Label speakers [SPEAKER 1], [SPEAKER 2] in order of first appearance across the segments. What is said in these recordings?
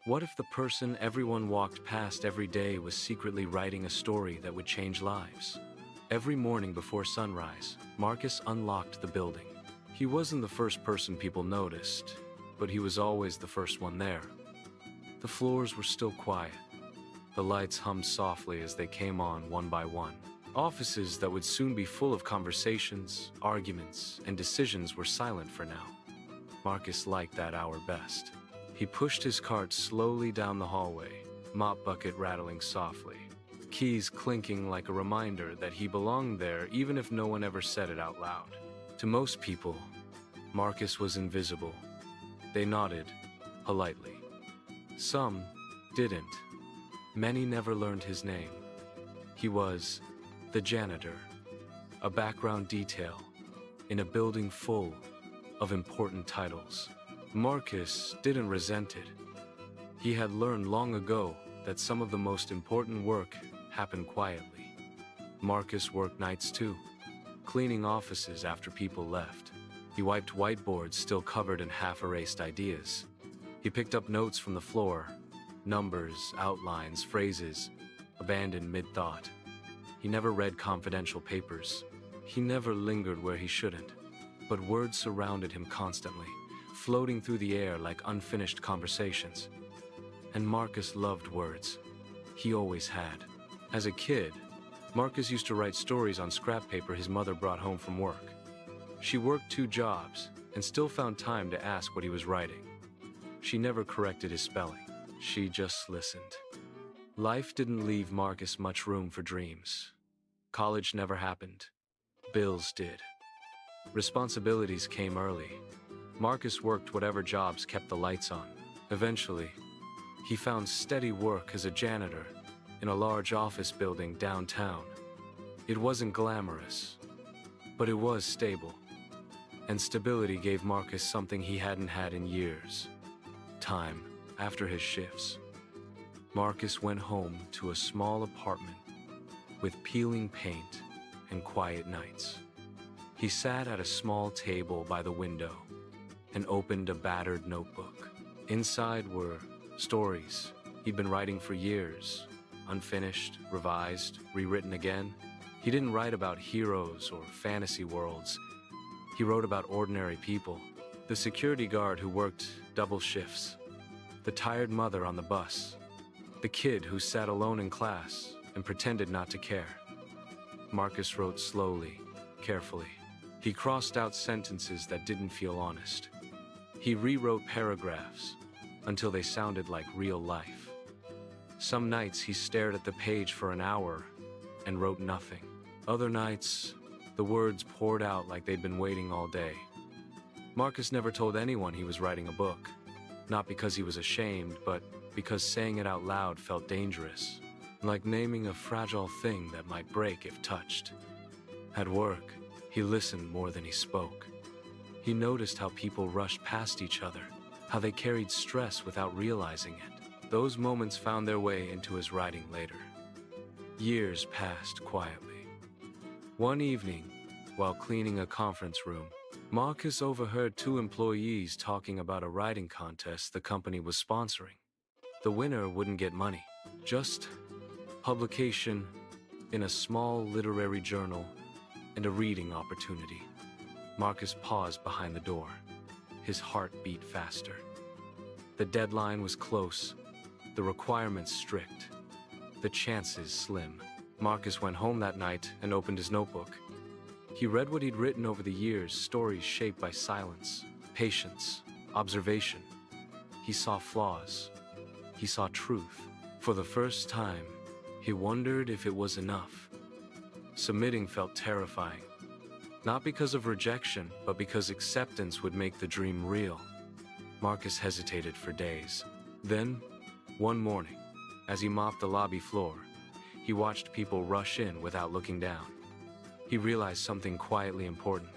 [SPEAKER 1] What if the person everyone walked past every day was secretly writing a story that would change lives? Every morning before sunrise, Marcus unlocked the building. He wasn't the first person people noticed, but he was always the first one there. The floors were still quiet. The lights hummed softly as they came on one by one. Offices that would soon be full of conversations, arguments, and decisions were silent for now. Marcus liked that hour best. He pushed his cart slowly down the hallway, mop bucket rattling softly, keys clinking like a reminder that he belonged there even if no one ever said it out loud. To most people, Marcus was invisible. They nodded, politely. Some didn't. Many never learned his name. He was the janitor, a background detail in a building full of important titles. Marcus didn't resent it. He had learned long ago that some of the most important work happened quietly. Marcus worked nights too, cleaning offices after people left. He wiped whiteboards still covered in half-erased ideas. He picked up notes from the floor, numbers, outlines, phrases, abandoned mid-thought. He never read confidential papers. He never lingered where he shouldn't. But words surrounded him constantly, floating through the air like unfinished conversations. And Marcus loved words. He always had. As a kid, Marcus used to write stories on scrap paper his mother brought home from work. She worked 2 jobs and still found time to ask what he was writing. She never corrected his spelling. She just listened. Life didn't leave Marcus much room for dreams. College never happened. Bills did. Responsibilities came early. Marcus worked whatever jobs kept the lights on. Eventually, he found steady work as a janitor in a large office building downtown. It wasn't glamorous, but it was stable. And stability gave Marcus something he hadn't had in years: time after his shifts. Marcus went home to a small apartment with peeling paint and quiet nights. He sat at a small table by the window and opened a battered notebook. Inside were stories he'd been writing for years, unfinished, revised, rewritten again. He didn't write about heroes or fantasy worlds. He wrote about ordinary people: the security guard who worked double shifts, the tired mother on the bus, the kid who sat alone in class and pretended not to care. Marcus wrote slowly, carefully. He crossed out sentences that didn't feel honest. He rewrote paragraphs until they sounded like real life. Some nights he stared at the page for an hour and wrote nothing. Other nights, the words poured out like they'd been waiting all day. Marcus never told anyone he was writing a book, not because he was ashamed, but because saying it out loud felt dangerous, like naming a fragile thing that might break if touched. At work, he listened more than he spoke. He noticed how people rushed past each other, how they carried stress without realizing it. Those moments found their way into his writing later. Years passed quietly. One evening, while cleaning a conference room, Marcus overheard 2 employees talking about a writing contest the company was sponsoring. The winner wouldn't get money, just publication in a small literary journal and a reading opportunity. Marcus paused behind the door. His heart beat faster. The deadline was close, the requirements strict, the chances slim. Marcus went home that night and opened his notebook. He read what he'd written over the years, stories shaped by silence, patience, observation. He saw flaws. He saw truth. For the first time, he wondered if it was enough. Submitting felt terrifying. Not because of rejection, but because acceptance would make the dream real. Marcus hesitated for days. Then, one morning, as he mopped the lobby floor, he watched people rush in without looking down. He realized something quietly important.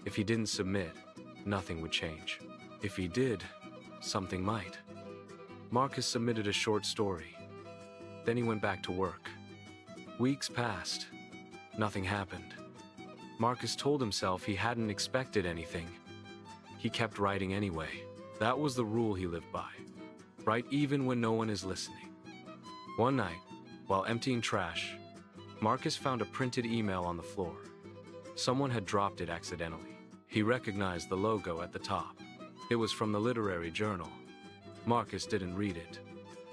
[SPEAKER 1] If he didn't submit, nothing would change. If he did, something might. Marcus submitted a short story. Then he went back to work. Weeks passed. Nothing happened. Marcus told himself he hadn't expected anything. He kept writing anyway. That was the rule he lived by. Write even when no one is listening. One night, while emptying trash, Marcus found a printed email on the floor. Someone had dropped it accidentally. He recognized the logo at the top. It was from the literary journal. Marcus didn't read it.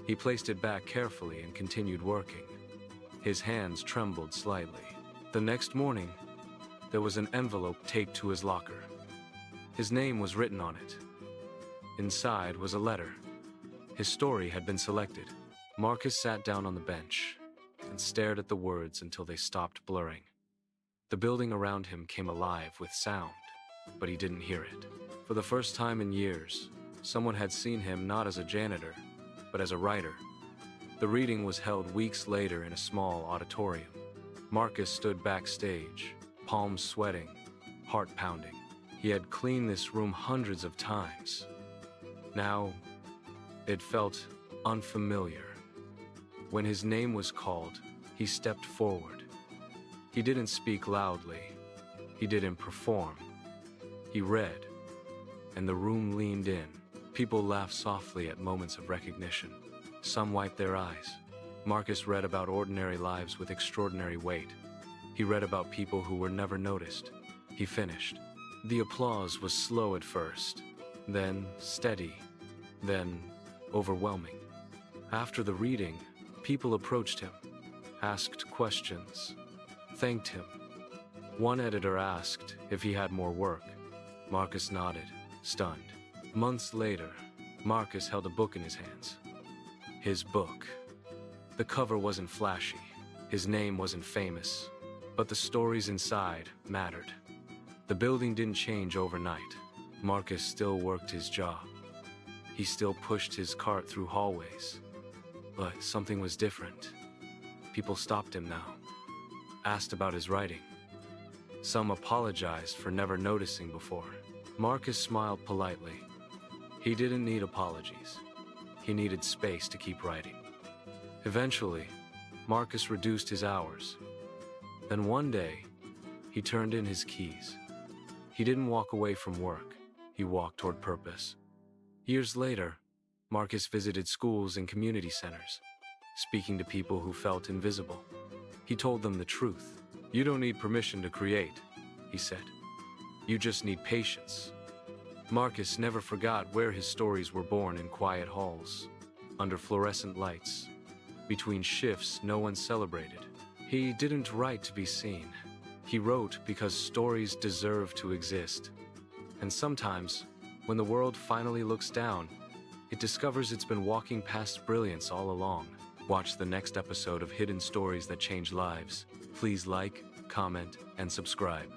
[SPEAKER 1] He placed it back carefully and continued working. His hands trembled slightly. The next morning, there was an envelope taped to his locker. His name was written on it. Inside was a letter. His story had been selected. Marcus sat down on the bench and stared at the words until they stopped blurring. The building around him came alive with sound, but he didn't hear it. For the first time in years, someone had seen him not as a janitor, but as a writer. The reading was held weeks later in a small auditorium. Marcus stood backstage, palms sweating, heart pounding. He had cleaned this room hundreds of times. Now, it felt unfamiliar. When his name was called, he stepped forward. He didn't speak loudly. He didn't perform. He read, and the room leaned in. People laughed softly at moments of recognition. Some wiped their eyes. Marcus read about ordinary lives with extraordinary weight. He read about people who were never noticed. He finished. The applause was slow at first, then steady, then overwhelming. After the reading, people approached him, asked questions, thanked him. One editor asked if he had more work. Marcus nodded, stunned. Months later, Marcus held a book in his hands. His book. The cover wasn't flashy. His name wasn't famous. But the stories inside mattered. The building didn't change overnight. Marcus still worked his job. He still pushed his cart through hallways. But something was different. People stopped him now, asked about his writing. Some apologized for never noticing before. Marcus smiled politely. He didn't need apologies. He needed space to keep writing. Eventually, Marcus reduced his hours. Then one day, he turned in his keys. He didn't walk away from work. He walked toward purpose. Years later, Marcus visited schools and community centers, speaking to people who felt invisible. He told them the truth. "You don't need permission to create," he said. "You just need patience." Marcus never forgot where his stories were born, in quiet halls, under fluorescent lights, between shifts no one celebrated. He didn't write to be seen. He wrote because stories deserve to exist. And sometimes, when the world finally looks down, it discovers it's been walking past brilliance all along. Watch the next episode of Hidden Stories That Change Lives. Please like, comment, and subscribe.